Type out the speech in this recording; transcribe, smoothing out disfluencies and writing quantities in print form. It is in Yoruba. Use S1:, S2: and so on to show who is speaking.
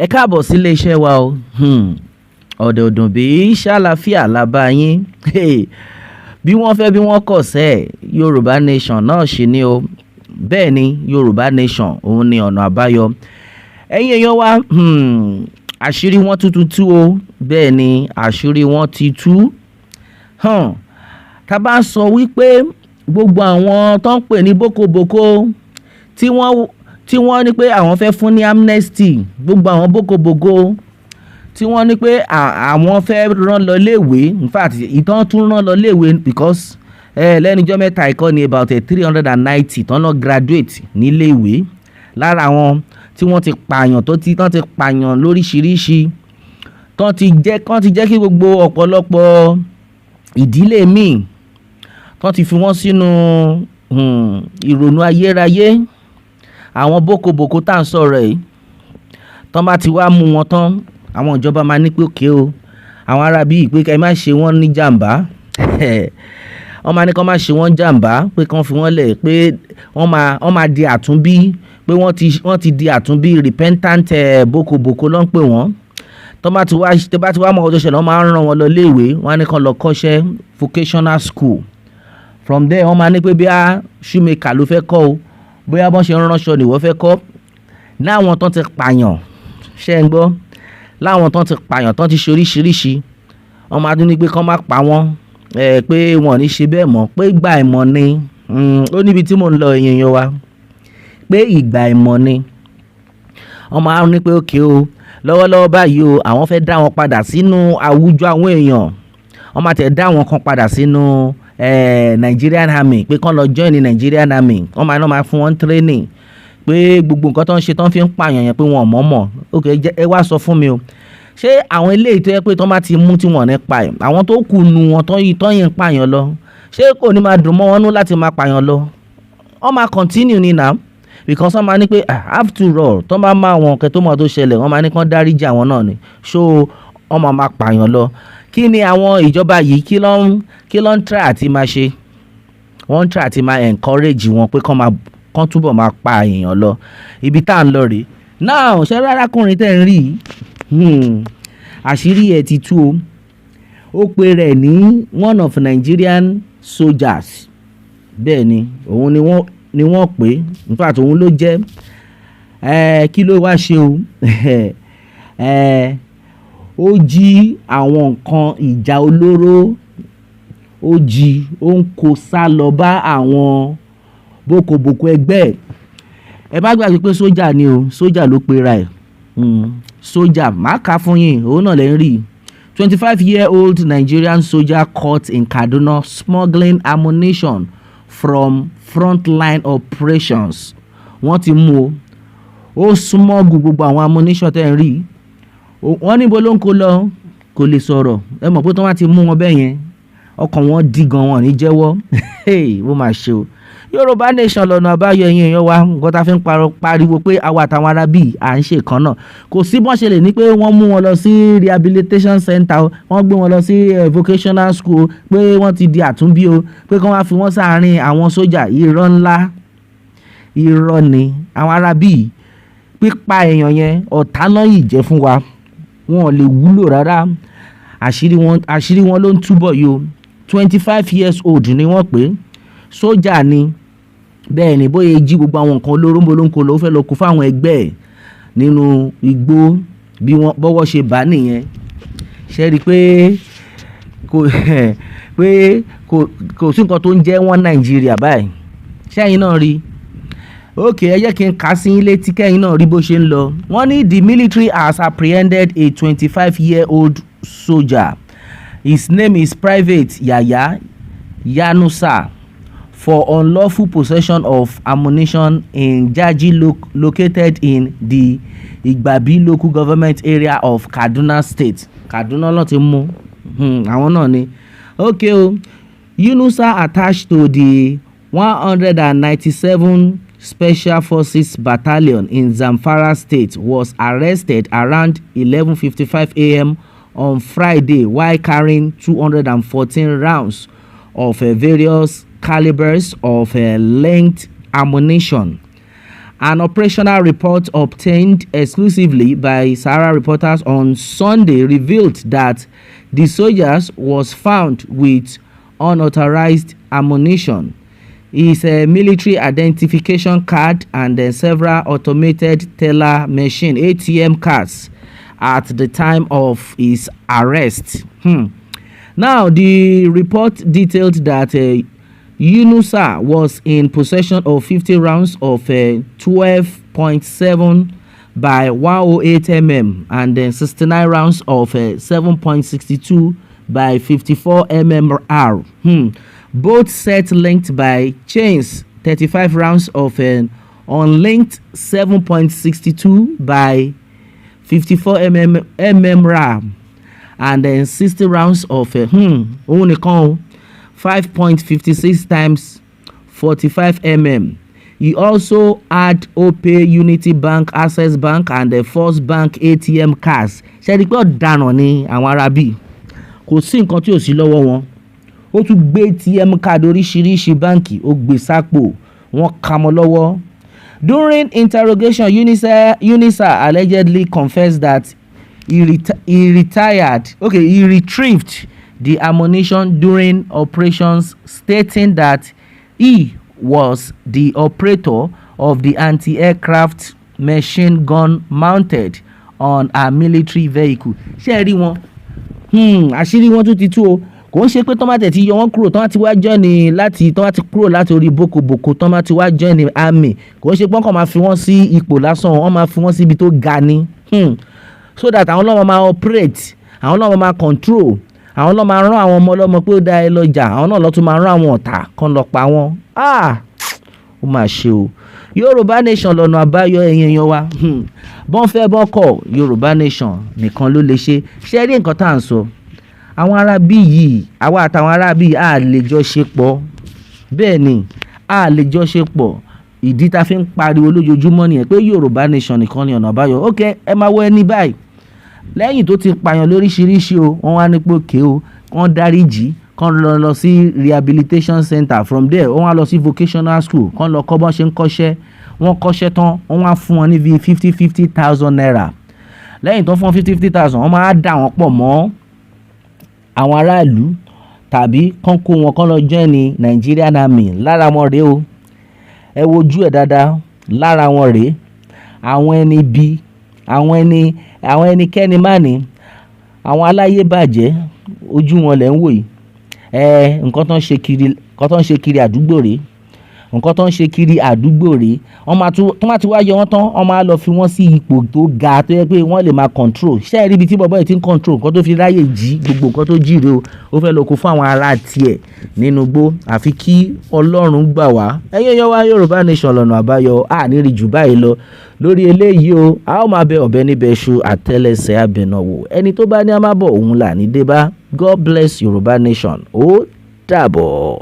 S1: ẹ káàbọ̀ sí iléeṣẹ́ wa o. Ọ̀dẹ̀ ọ̀dùn bí ṣàlàfíà làbá yín. Bí wọ́n fẹ́ bí wọ́n kọ̀ sẹ́ Yorùbá nation náà ṣì ni o. Bẹ́ẹ̀ ni Yorùbá nation òun ni ọ̀nà àbáyọ. Ẹ̀yin èèyàn wa àṣírí wọn tú o. Bẹ́ẹ̀ ni àṣírí wọn ti tú. Tá bá sọ wípé gbogbo àwọn tó ń pè ní bókobòko tí wọ́n ní pé àwọn fẹ́ fún ní amnesty, gbogbo àwọn bókobòko tí wọ́n ní pé àwọn fẹ́ rán lọ léèwé, in fact ìtàn tún rán lọ léèwé because lẹ́nujọ́ mẹ́ta ìkọ́ ni about 390 tán lọ graduate níléèwé lára àwọn tí wọ́n ti pààyàn tán ti pààyàn lóríṣiríṣi tán ti jẹ́ kí gbogbo ọ̀pọ̀lọpọ̀ ìdílé míì tán ti fi wọ́n sínú ìrònú ayérayé. Àwọn bókobòko tá à ń sọ̀rọ̀ yìí tán bá ti wá mú wọn tán àwọn ìjọba máa ní pé òkè o àwọn ará bíi pé ká má ṣe wọ́n ní jàǹbá wọ́n máa ní kán má ṣe wọ́n jàǹbá pé kán fi wọ́n lẹ̀ pé wọ́n máa di àtúnbí pé wọ́n ti di àtúnbí repentant bókobòko ló ń pè wọ́n. Tán bá ti wá mọ ọjọ́ ṣẹlẹ̀ wọ́n máa ń rán wọn lọ léèwé wọ́n á ní kán lọ kọ́ṣẹ́ vocational school. From there wọ́n máa ní pé bí a shoemaker ló fẹ́ kọ́ o bóyá bọ́n ṣe ń ránṣọ nìwọ́ fẹ́ kọ́. Láwọn tán ti pààyàn ṣe ń gbọ́ láwọn tán ti pààyàn tán ti ṣe oríṣiríṣi wọ́n máa tún ní pé kán má pa wọ́n pé wọn ò ní ṣe bẹ́ẹ̀ mọ́ pé ìgbà ìmọ̀ ni ó níbi tí mò ń lọ èèyàn wa pé ìgbà ìmọ̀ ni wọ́n máa ní pé òkè o lọ́wọ́lọ́wọ́ báyìí o àwọn fẹ́ dá wọn padà sínú àwùjọ àwọn èèyàn wọ́n máa tẹ̀ dá wọn kan padà sínú Nigerian Army pé kán lọ join ní Nigerian Army wọ́n máa fún wọn training pé gbogbo nǹkan tó ń ṣe tó ń fi ń pààyàn yẹn pé wọn ò mọ̀ ok ẹ wá sọ fún mi o ṣé àwọn eléyìí tó yẹ pé tó bá ti mú tí wọ́n ní pa ẹ̀ àwọn tó kù nu wọn tó yìí ń pààyàn lọ ṣé kò ní máa dùn mọ́ wọn nú láti máa pààyàn lọ wọ́n máa continue ni now because wọ́n máa ní pé after all tó bá máa wọn kẹ́ tó mọ̀ tó ṣẹlẹ̀ wọ́n máa ní kán dáríjì àwọn náà ni so wọ́n máa pààyàn lọ. Kí ni àwọn ìjọba yìí kí ló ń try àti máa ṣe wọ́n ń try àti máa encourage wọn pé kán túbọ̀ máa pa èèyàn lọ ibi tá à ń lọ rèé. Now ṣé arákùnrin tẹ́ ń rí àṣírí ẹ̀ ti tú o ó pe rẹ̀ ní one of Nigerian soldiers bẹ́ẹ̀ ni òun ni wọ́n pè in fact òun ló jẹ́ kí ló wá ṣe o ó jí àwọn nǹkan ìjà olóró ó ń kó sá lọ bá àwọn bókobòko ẹgbẹ́ ẹ bá gbàgbé pé sójà ni o sójà ló pera ẹ̀ sójà má kà fún yín òun náà lẹ́ ń rí 25-year-old Nigerian soldier caught in Kaduna smuggling ammunition from frontline operations. Wọ́n ti mú o ó smuggle gbogbo àwọn ammunition tẹ́ ń rí wọ́n níbo ló ń kó lọ kò lè sọ̀rọ̀ ẹ mọ̀ pé tí wọ́n ti mú wọn bẹ́ẹ̀ yẹn ọkàn wọn dí gan wọn ní jẹ́wọ́ ó máa ṣe o. Yorùbá nation lọ́nà àbáyọ ẹ̀yin èèyàn wa nǹkan tá a fi ń pariwo pé àwa àtàwọn arábì à ń ṣe kan náà kò sí bọ́n ṣe lè ní pé wọ́n mú wọn lọ sí rehabilitation center wọ́n gbé wọn lọ sí vocational school pé wọ́n ti di àtúnbí o pé kí wọ́n fi wọ́n sáàárín àwọn sójà irọ́ ńlá irọ́ ni àwọn arábì pípa èèyàn yẹn ọ̀tá lọ́yìn jẹ́ fún wa wọn ò lè wúlò rárá àṣírí wọn ló ń túbọ̀ yìí o 25 years old ni wọ́n pè sójà ni bẹ́ẹ̀ ni bóyá jí gbogbo àwọn nǹkan olóró ló ló fẹ́ lọ kó fáwọn ẹgbẹ́ ẹ̀ nínú igbó bí wọ́n bọ́wọ́ ṣe bá nìyẹn ṣe rí pé kò sí nǹkan tó ń jẹ́ wọ́n Nàìjíríà báyìí ṣẹ́yìn náà rí ok ẹ jẹ́ kí n kà sí létí kẹ́yìn náà rí bó ṣe ń lọ. Wọ́n ní the military has apprehended a 25-year-old soldier. His name is Private Yaya Yanusa for unlawful possession of ammunition in Jaji located in the Igbabi local government area of Kaduna State. Kaduna ló ti mú àwọn náà ni. Okay o Yunusa attached to the 197 Special Forces Battalion in Zamfara State was arrested around 11:55 a.m. on Friday while carrying 214 rounds of various calibers of length ammunition An operational report obtained exclusively by Sahara reporters on Sunday revealed that the soldiers was found with unauthorized ammunition, his military identification card, and several automated teller machine ATM cards at the time of his arrest. Now, the report detailed that Yunusa was in possession of 50 rounds of 12.7 by 108 mm and then 69 rounds of 7.62 by 54 mmR. Both set linked by chains, 35 rounds of unlinked 7.62 by 54 mmR, and then 60 rounds of 5.56 times 45 mm. He also had Opay, Unity Bank, Access Bank, and the First Bank ATM cards. Ṣé rí pé ọ̀daràn ni àwọn arábí? Kò sí nǹkan tí ò sí lọ́wọ́ wọn. Ó tún gbé ATM card oríṣiríṣi báǹkì, ó gbé sápò, wọ́n kà mọ́ lọ́wọ́. During interrogation, Unisa allegedly confessed that he retrieved the ammunition during operations, stating that he was the operator of the anti-aircraft machine gun mounted on a military vehicle. Ṣé ẹ rí wọn? Àṣírí wọn tún ti tú o. Kò ń ṣe pé tọ́mátẹ̀ ti yọ wọ́n kúrò tọ́mátì wá join láti tọ́mátì kúrò láti orí boko tọ́mátì wá join army. Kò ń ṣe pé wọ́n kàn máa fi wọ́n sí ipò lásán, wọ́n máa fi wọ́n sí ibi tó ga ni. So that àwọn ọlọ́mọ máa operate, àwọn ọlọ́mọ máa control, àwọn ọlọ́mọ máa rán àwọn ọmọ ọlọ́mọ pé ó dá ẹ lọ́jà, àwọn náà lọ́tún máa rán àwọn ọ̀tá kan lọ pa wọ́n. Ó mà ṣe o. Yorùbá nation lọ́nà àbáyọ ẹ̀yin èèyàn wa. Bọ́n fẹ́ bọ́n kọ̀, Yorùbá nation nìkan ló lè ṣe. Ṣé rí nǹkan tá à ń sọ? Àwọn arábí yìí, àwa àtàwọn arábí yìí a lè jọ ṣe pọ̀. Bẹ́ẹ̀ ni, a lè jọ ṣe pọ̀. Ìdí tá fi ń pariwo lójoojúmọ́ nìyẹn pé Yorùbá nation nìkan ni ọ̀nà àbáyọ. Okay, ẹ máa wọ ẹni báyìí. Lẹ́yìn tó ti pààyàn lóríṣiríṣi o, wọ́n wá ní pé òkè o, wọ́n dáríjì, kán lọ sí rehabilitation center. From there wọ́n wá lọ sí vocational school, kán lọ kọ́ bọ́n ṣe ń kọ́ṣẹ́. Wọ́n kọ́ṣẹ́ tán, wọ́n wá fún wọn ní bíi 50,000 naira. Lẹ́yìn tó fún 50,000, wọ́n máa dà wọ́n pọ̀ mọ́ àwọn aráàlú tàbí kán kó wọn kán lọ join ní Nigerian Army. Lára wọn rèé o, ẹ wojú ẹ̀ dáadáa, lára wọn rèé àwọn ẹni bí, àwọn ẹnikẹ́ni má ní, àwọn aláyé bàjẹ́, ojú wọn lẹ̀ ń wò yìí. Nǹkan tó ń ṣe kiri àdúgbò rèé, nǹkan tó ń ṣe kiri àdúgbò rèé. Wọ́n máa ti wá yọ wọ́n tán, wọ́n máa lọ fi wọ́n sí ipò tó ga tó yẹ pé wọ́n lè máa control. Ṣé ẹ rí ibi tí bọ̀bọ́ yìí ti ń control? Nǹkan tó fi ráyè jí gbogbo nǹkan tó jí rèé o. Ó fẹ́ lọ kó fún àwọn ará tiẹ̀ nínú igbó. Àfi kí Ọlọ́run gbà wá. Ẹ̀yin èèyàn wa, Yorùbá nation lọ́nà àbáyọ. Ní rí jù báyìí lọ lórí eléyìí o. A ó máa bẹ ọ̀bẹ níbẹ̀ ṣu, àtẹ́lẹsẹ̀ abẹnáwò. Ẹni tó bá ní a máa bọ̀ òun là ní dé bá. God bless Yorùbá nation. Ó dàbọ̀.